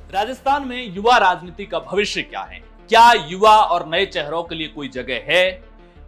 राजस्थान में युवा राजनीति का भविष्य क्या है? क्या युवा और नए चेहरों के लिए कोई जगह है?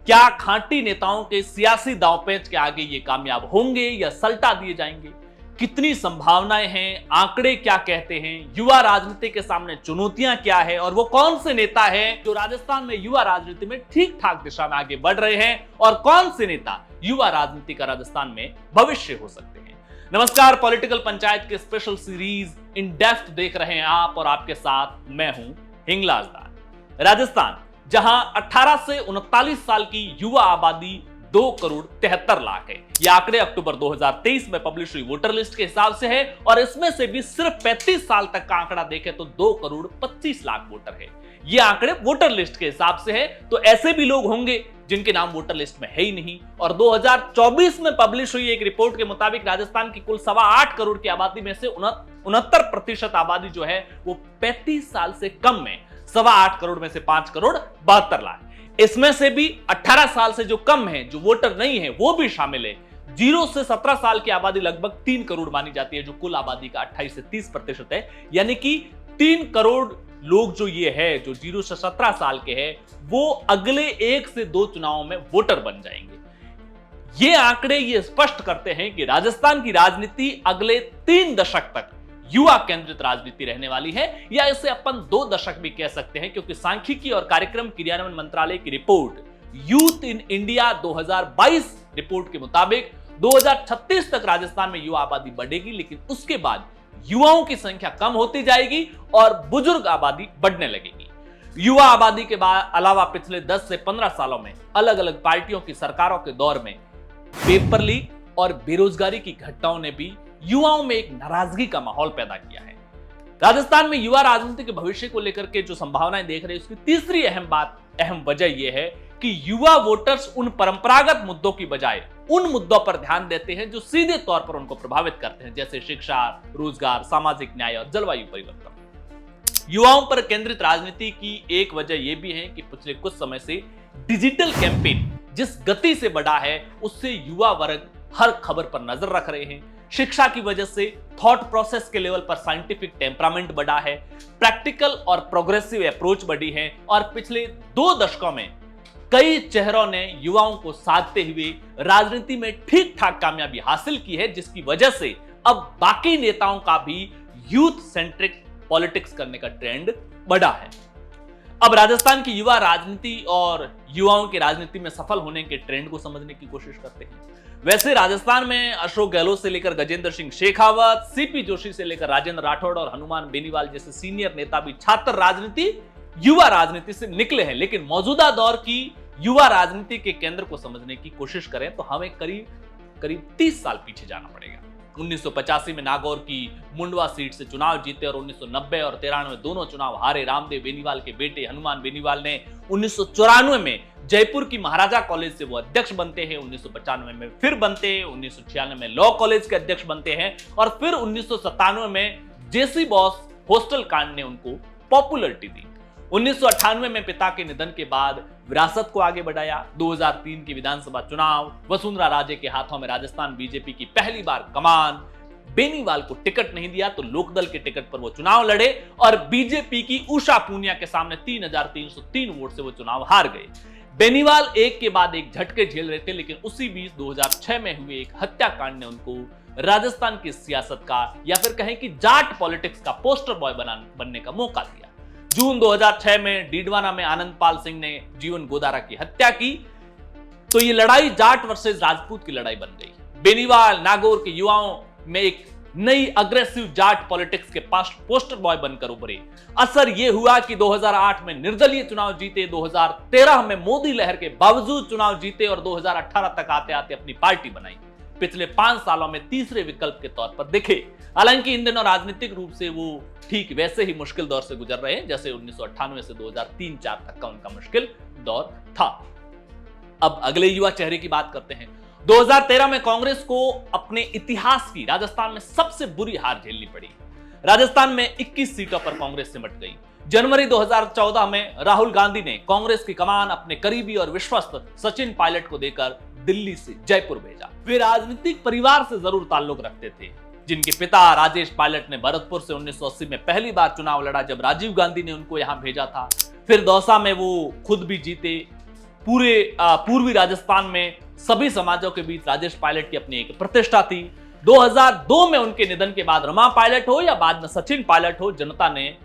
क्या खांटी नेताओं के सियासी दांवपेच के आगे ये कामयाब होंगे या सल्टा दिए जाएंगे? कितनी संभावनाएं हैं? आंकड़े क्या कहते हैं? युवा राजनीति के सामने चुनौतियां क्या है और वो कौन से नेता हैं जो राजस्थान में युवा राजनीति में ठीक ठाक दिशा में आगे बढ़ रहे हैं और कौन से नेता युवा राजनीति का राजस्थान में भविष्य हो सकते हैं? नमस्कार, पॉलिटिकल पंचायत के स्पेशल सीरीज इन डेप्थ देख रहे हैं आप और आपके साथ मैं हूं हिंगलाज दास। राजस्थान, जहां 18 से 39 साल की युवा आबादी 2 करोड़ 73 लाख है। ये आंकड़े अक्टूबर 2023 में पब्लिश हुई वोटर लिस्ट के हिसाब से है और इसमें से भी सिर्फ 35 साल तक का आंकड़ा देखें तो 2 करोड़ 25 लाख वोटर है। ये आंकड़े वोटर लिस्ट के हिसाब से है, तो ऐसे भी लोग होंगे जिनके नाम वोटर लिस्ट में है ही नहीं। और 2024 में पब्लिश हुई एक रिपोर्ट के मुताबिक राजस्थान की कुल 8.25 करोड़ की आबादी में से 69% आबादी जो है वो 35 साल से कम में, 8.25 करोड़ में से 5 करोड़ 72 लाख। इसमें से भी 18 साल से जो कम है, जो वोटर नहीं है, वो भी शामिल है। 0 से 17 साल की आबादी लगभग 3 करोड़ मानी जाती है, जो कुल आबादी का 28 से 30% है। यानी कि 3 करोड़ लोग जो ये है, जो 0 से 17 साल के हैं, वो अगले 1 से 2 चुनावों में वोटर बन जाएंगे। ये आंकड़े ये स्पष्ट करते हैं कि राजस्थान की राजनीति अगले 3 दशक तक युवा केंद्रित राजनीति रहने वाली है, या इसे अपन 2 दशक भी कह सकते हैं, क्योंकि सांख्यिकी और कार्यक्रम क्रियान्वयन मंत्रालय की report youth in India 2022 report के मुताबिक 2036 तक राजस्थान में युवा आबादी बढ़ेगी, लेकिन उसके बाद युवाओं की संख्या कम होती जाएगी और बुजुर्ग आबादी बढ़ने लगेगी। युवा आबादी के अलावा पिछले 10 से 15 सालों में अलग अलग पार्टियों की सरकारों के दौर में पेपर लीक और बेरोजगारी की घटनाओं ने भी युवाओं में एक नाराजगी का माहौल पैदा किया है। राजस्थान में युवा राजनीति के भविष्य को लेकर के जो संभावनाएं देख रहे हैं, उसकी तीसरी अहम वजह यह है कि युवा वोटर्स उन परंपरागत मुद्दों की बजाय उन मुद्दों पर ध्यान देते हैं जो सीधे तौर पर उनको प्रभावित करते हैं, जैसे शिक्षा, रोजगार, सामाजिक न्याय और जलवायु परिवर्तन। युवाओं पर केंद्रित राजनीति की एक वजह यह भी है कि पिछले कुछ समय से डिजिटल कैंपेन जिस गति से बढ़ा है, उससे युवा वर्ग हर खबर पर नजर रख रहे हैं। शिक्षा की वजह से थॉट प्रोसेस के लेवल पर साइंटिफिक टेम्परामेंट बढ़ा है, प्रैक्टिकल और प्रोग्रेसिव अप्रोच बढ़ी है और पिछले 2 दशकों में कई चेहरों ने युवाओं को साधते हुए राजनीति में ठीक ठाक कामयाबी हासिल की है, जिसकी वजह से अब बाकी नेताओं का भी यूथ सेंट्रिक पॉलिटिक्स करने का ट्रेंड बढ़ा है। अब राजस्थान की युवा राजनीति और युवाओं की राजनीति में सफल होने के ट्रेंड को समझने की कोशिश करते हैं। वैसे राजस्थान में अशोक गहलोत से लेकर गजेंद्र सिंह शेखावत, सीपी जोशी से लेकर राजेंद्र राठौड़ और हनुमान बेनीवाल जैसे सीनियर नेता भी छात्र राजनीति, युवा राजनीति से निकले हैं। लेकिन मौजूदा दौर की युवा राजनीति के केंद्र को समझने की कोशिश करें तो हमें करीब 30 साल पीछे जाना पड़ेगा। 1985 में नागौर की मुंडवा सीट से चुनाव जीते और 1990 और 93 दोनों चुनाव हारे रामदेव बेनीवाल के बेटे हनुमान बेनीवाल ने 1994 में जयपुर की महाराजा कॉलेज से वो अध्यक्ष बनते हैं, 1995 में फिर बनते हैं, 1996 में लॉ कॉलेज के अध्यक्ष बनते हैं और फिर 1997 में जेसी बॉस हॉस्टल कांड ने उनको पॉपुलरिटी दी। 1998 में पिता के निधन के बाद विरासत को आगे बढ़ाया। 2003 की विधानसभा चुनाव, वसुंधरा राजे के हाथों में राजस्थान बीजेपी की पहली बार कमान। बेनीवाल को टिकट नहीं दिया तो लोकदल के टिकट पर वो चुनाव लड़े और बीजेपी की उषा पूनिया के सामने 3303 वोट से वो चुनाव हार गए। बेनीवाल एक के बाद एक झटके झेल रहे थे, लेकिन उसी बीच 2006 में हुए एक हत्याकांड ने उनको राजस्थान की सियासत का, या फिर कहें कि जाट पॉलिटिक्स का पोस्टर बॉय बनने का मौका दिया। जून 2006 में डीडवाना में आनंद पाल सिंह ने जीवन गोदारा की हत्या की, तो ये लड़ाई जाट वर्सेस राजपूत की लड़ाई बन गई। बेनीवाल नागौर के युवाओं में एक नई अग्रेसिव जाट पॉलिटिक्स के पास पोस्टर बॉय बनकर उभरे। असर यह हुआ कि 2008 में निर्दलीय चुनाव जीते, 2013 में मोदी लहर के बावजूद चुनाव जीते और 2018 तक आते आते अपनी पार्टी बनाई। पिछले 5 सालों में तीसरे विकल्प के तौर पर दिखे। हालांकि इन दिनों राजनीतिक रूप से वो ठीक वैसे ही मुश्किल दौर से गुजर रहे हैं जैसे 1998 से 2003-04 तक का उनका मुश्किल दौर था। अब अगले युवा चेहरे की बात करते हैं। 2013 में कांग्रेस को अपने इतिहास की राजस्थान में सबसे बुरी हार झेलनी पड़ी। राजस्थान में 21 सीटों पर कांग्रेस सिमट गई। जनवरी 2014 में राहुल गांधी ने कांग्रेस की कमान अपने करीबी और विश्वस्त सचिन पायलट को देकर दिल्ली से जयपुर भेजा। वे राजनीतिक परिवार से जरूर ताल्लुक रखते थे, जिनके पिता राजेश पायलट ने भरतपुर से 1980 में पहली बार चुनाव लड़ा जब राजीव गांधी ने उनको यहां भेजा था। फिर दौसा में वो खुद भी जीते। पूरे पूर्वी राजस्थान में सभी समाजों के बीच राजेश पायलट की अपनी एक प्रतिष्ठा थी। 2002 में उनके निधन के बाद रमा पायलट हो या बाद में सचिन पायलट हो, जनता ने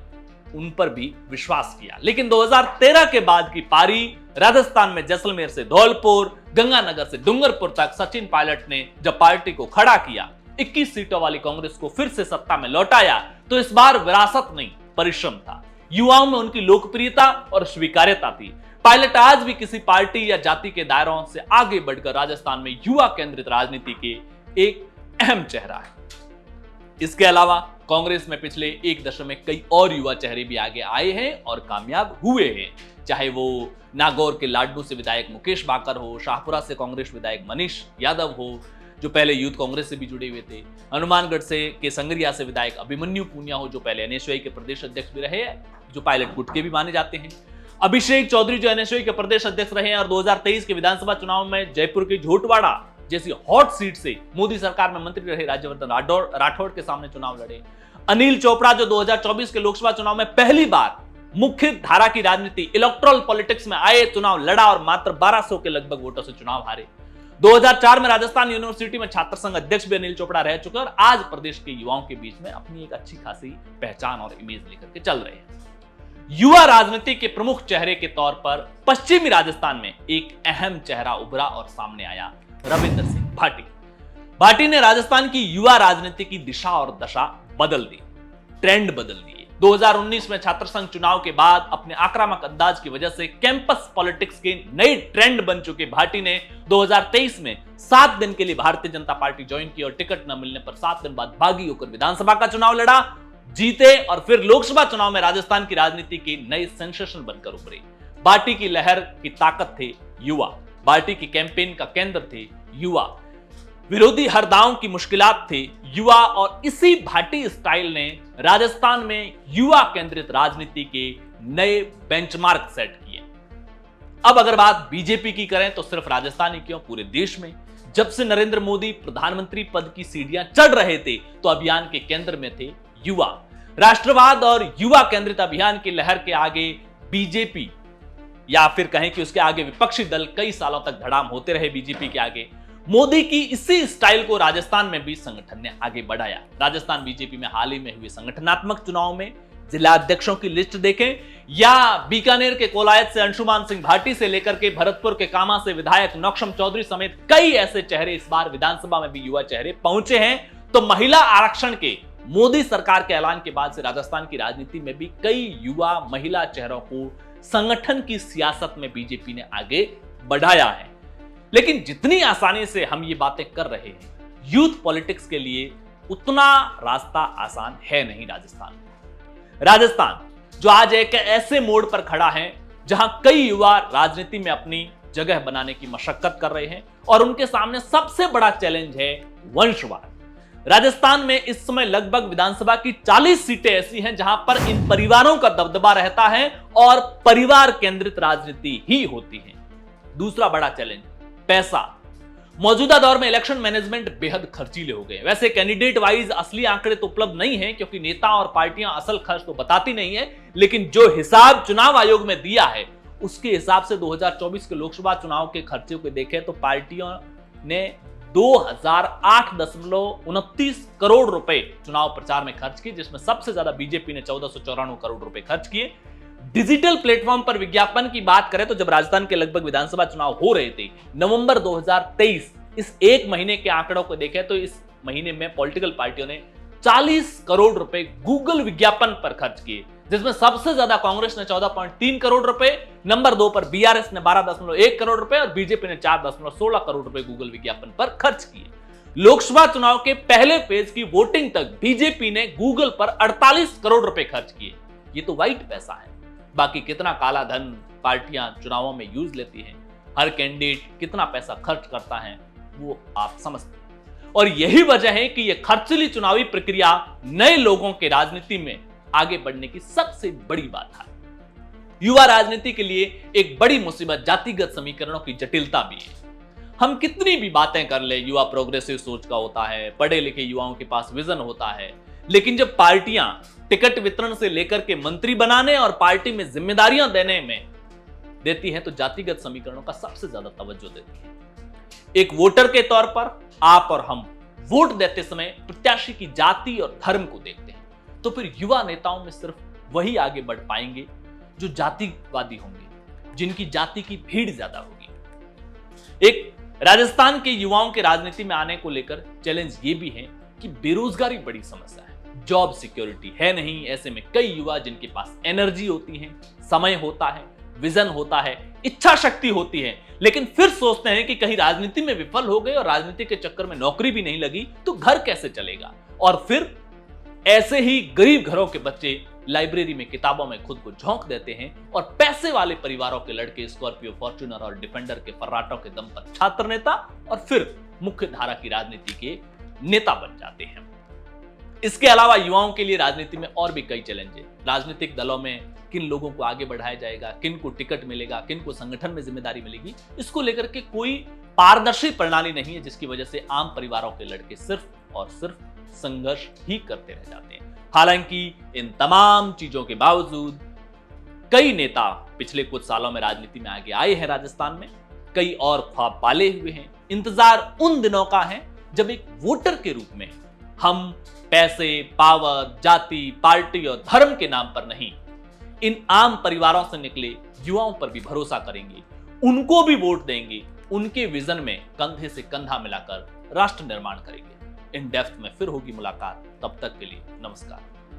उन पर भी विश्वास किया। लेकिन 2013 के बाद की पारी राजस्थान में जैसलमेर से धौलपुर, गंगानगर से डूंगरपुर तक सचिन पायलट ने जब पार्टी को खड़ा किया, 21 सीटों वाली कांग्रेस को फिर से सत्ता में लौटाया, तो इस बार विरासत नहीं परिश्रम था। युवाओं में उनकी लोकप्रियता और स्वीकार्यता थी। पायलट आज भी किसी पार्टी या जाति के दायरों से आगे बढ़कर राजस्थान में युवा केंद्रित राजनीति के एक अहम चेहरा है। इसके अलावा कांग्रेस में पिछले एक दशक में कई और युवा चेहरे भी आगे आए हैं और कामयाब हुए हैं, चाहे वो नागौर के लाडनू से विधायक मुकेश बाकर हो, शाहपुरा से कांग्रेस विधायक मनीष यादव हो जो पहले यूथ कांग्रेस से भी जुड़े हुए थे, हनुमानगढ़ से के संगरिया से विधायक अभिमन्यु पूनिया हो जो पहले एनएसयूआई के प्रदेश अध्यक्ष भी रहे हैं, जो पायलट गुट के भी माने जाते हैं, अभिषेक चौधरी जो एनएसयूआई के प्रदेश अध्यक्ष रहे हैं और 2023 के विधानसभा चुनाव में जयपुर की झोटवाड़ा जैसी हॉट सीट से मोदी सरकार में मंत्री रहे राज्यवर्धन राठौड़ के सामने चुनाव लड़े, अनिल चोपड़ा जो 2024 के लोकसभा चुनाव में पहली बार मुख्य धारा की राजनीति इलेक्टोरल पॉलिटिक्स में आए, चुनाव लड़ा और मात्र 1200 के लगभग वोटों से चुनाव हारे। 2004 में राजस्थान यूनिवर्सिटी में छात्र संघ अध्यक्ष भी अनिल चोपड़ा रह चुके और आज प्रदेश के युवाओं के बीच में अपनी एक अच्छी खासी पहचान और इमेज लेकर के चल रहे हैं। युवा राजनीति के प्रमुख चेहरे के तौर पर पश्चिमी राजस्थान में एक अहम चेहरा उभरा और सामने आया, रविंद्र सिंह भाटी। भाटी ने राजस्थान की युवा राजनीति की दिशा और दशा बदल दी, ट्रेंड बदल दिए। 2019 में छात्र संघ चुनाव के बाद अपने आक्रामक अंदाज की वजह से कैंपस पॉलिटिक्स के नए ट्रेंड बन चुके भाटी ने 2023 में 7 दिन के लिए भारतीय जनता पार्टी ज्वाइन की और टिकट न मिलने पर 7 दिन बाद बागी होकर विधानसभा का चुनाव लड़ा, जीते और फिर लोकसभा चुनाव में राजस्थान की राजनीति के नए सेंसेशन बनकर उभरे। भाटी की लहर की ताकत थे युवा, भाटी की कैंपेन का केंद्र थे युवा, विरोधी हर दांव की मुश्किलात थे युवा और इसी भाटी स्टाइल ने राजस्थान में युवा केंद्रित राजनीति के नए बेंचमार्क सेट किए। अब अगर बात बीजेपी की करें तो सिर्फ राजस्थान ही क्यों, पूरे देश में जब से नरेंद्र मोदी प्रधानमंत्री पद की सीढ़ियां चढ़ रहे थे तो अभियान के केंद्र में थे युवा। राष्ट्रवाद और युवा केंद्रित अभियान की लहर के आगे बीजेपी या फिर कहें कि उसके आगे विपक्षी दल कई सालों तक धड़ाम होते रहे बीजेपी के आगे। मोदी की इसी स्टाइल को राजस्थान में भी संगठन ने आगे बढ़ाया। राजस्थान बीजेपी में हाल ही में हुए संगठनात्मक चुनाव में जिला अध्यक्षों की लिस्ट देखें या बीकानेर के कोलायत से अंशुमान सिंह भाटी से लेकर के भरतपुर के कामा से विधायक नौक्षम चौधरी समेत कई ऐसे चेहरे इस बार विधानसभा में भी युवा चेहरे पहुंचे हैं। तो महिला आरक्षण के मोदी सरकार के ऐलान के बाद से राजस्थान की राजनीति में भी कई युवा महिला चेहरों को संगठन की सियासत में बीजेपी ने आगे बढ़ाया है। लेकिन जितनी आसानी से हम ये बातें कर रहे हैं, यूथ पॉलिटिक्स के लिए उतना रास्ता आसान है नहीं। राजस्थान जो आज एक ऐसे मोड़ पर खड़ा है जहां कई युवा राजनीति में अपनी जगह बनाने की मशक्कत कर रहे हैं और उनके सामने सबसे बड़ा चैलेंज है वंशवाद। राजस्थान में इस समय लगभग विधानसभा की 40 सीटें ऐसी हैं जहां पर इन परिवारों का दबदबा रहता है और परिवार केंद्रित राजनीति ही होती है। दूसरा बड़ा चैलेंज पैसा। मौजूदा दौर में इलेक्शन मैनेजमेंट बेहद खर्चीले हो गए। वैसे कैंडिडेट वाइज असली आंकड़े तो उपलब्ध नहीं है क्योंकि नेता और पार्टियां असल खर्च तो बताती नहीं है, लेकिन जो हिसाब चुनाव आयोग में दिया है उसके हिसाब से 2024 के लोकसभा चुनाव के खर्चे को देखें तो पार्टियों ने 2008.29 करोड़ रुपए चुनाव प्रचार में खर्च किए, जिसमें सबसे ज्यादा बीजेपी ने 1494 करोड़ रुपए खर्च किए। डिजिटल प्लेटफॉर्म पर विज्ञापन की बात करें तो जब राजस्थान के लगभग विधानसभा चुनाव हो रहे थे नवंबर 2023, इस एक महीने के आंकड़ों को देखें तो इस महीने में पॉलिटिकल पार्टियों ने 40 करोड़ रुपए गूगल विज्ञापन पर खर्च किए, जिसमें सबसे ज्यादा कांग्रेस ने 14.3 करोड़ रुपए, नंबर 2 पर बीआरएस ने 12.1 करोड़ रुपए और बीजेपी ने 4.16 करोड़ रुपए गूगल विज्ञापन पर खर्च किए। लोकसभा चुनाव के पहले फेज की वोटिंग तक बीजेपी ने गूगल पर 48 करोड़ रुपए खर्च किए। ये तो व्हाइट पैसा है। बाकी कितना काला धन पार्टियां चुनावों में यूज लेती हैं, हर कैंडिडेट कितना पैसा खर्च करता है वो आप समझते हैं। और यही वजह है कि यह खर्चीली चुनावी प्रक्रिया नए लोगों के राजनीति में आगे बढ़ने की सबसे बड़ी बात है। युवा राजनीति के लिए एक बड़ी मुसीबत जातिगत समीकरणों की जटिलता भी है। हम कितनी भी बातें कर ले, युवा प्रोग्रेसिव सोच का होता है, पढ़े लिखे युवाओं के पास विजन होता है, लेकिन जब पार्टियां टिकट वितरण से लेकर के मंत्री बनाने और पार्टी में जिम्मेदारियां देने में देती हैं तो जातिगत समीकरणों का सबसे ज्यादा तवज्जो देती है। एक वोटर के तौर पर आप और हम वोट देते समय प्रत्याशी की जाति और धर्म को देखते हैं, तो फिर युवा नेताओं में सिर्फ वही आगे बढ़ पाएंगे जो जातिवादी होंगे, जिनकी जाति की भीड़ ज्यादा होगी। एक राजस्थान के युवाओं के राजनीति में आने को लेकर चैलेंज ये भी है कि बेरोजगारी बड़ी समस्या है, जॉब सिक्योरिटी है नहीं। ऐसे में कई युवा जिनके पास एनर्जी होती है, समय होता है, विजन होता है, इच्छा शक्ति होती है, लेकिन फिर सोचते हैं कि कहीं राजनीति में विफल हो गए और राजनीति के चक्कर में नौकरी भी नहीं लगी तो घर कैसे चलेगा। और फिर ऐसे ही गरीब घरों के बच्चे लाइब्रेरी में किताबों में खुद को झोंक देते हैं और पैसे वाले परिवारों के लड़के स्कॉर्पियो, फॉर्च्यूनर और डिफेंडर के फर्राटों के दम पर छात्र नेता और फिर मुख्य धारा की राजनीति के नेता बन जाते हैं। इसके अलावा युवाओं के लिए राजनीति में और भी कई चैलेंज है। राजनीतिक दलों में किन लोगों को आगे बढ़ाया जाएगा, किन को टिकट मिलेगा, किन को संगठन में जिम्मेदारी मिलेगी, इसको लेकर के कोई पारदर्शी प्रणाली नहीं है, जिसकी वजह से आम परिवारों के लड़के सिर्फ और सिर्फ संघर्ष ही करते रह जाते हैं। हालांकि इन तमाम चीजों के बावजूद कई नेता पिछले कुछ सालों में राजनीति में आगे आए हैं राजस्थान में, कई और ख्वाब पाले हुए हैं। इंतजार उन दिनों का है जब एक वोटर के रूप में हम पैसे, पावर, जाति, पार्टी और धर्म के नाम पर नहीं, इन आम परिवारों से निकले युवाओं पर भी भरोसा करेंगे, उनको भी वोट देंगे, उनके विजन में कंधे से कंधा मिलाकर राष्ट्र निर्माण करेंगे। इन डेप्थ में फिर होगी मुलाकात, तब तक के लिए नमस्कार।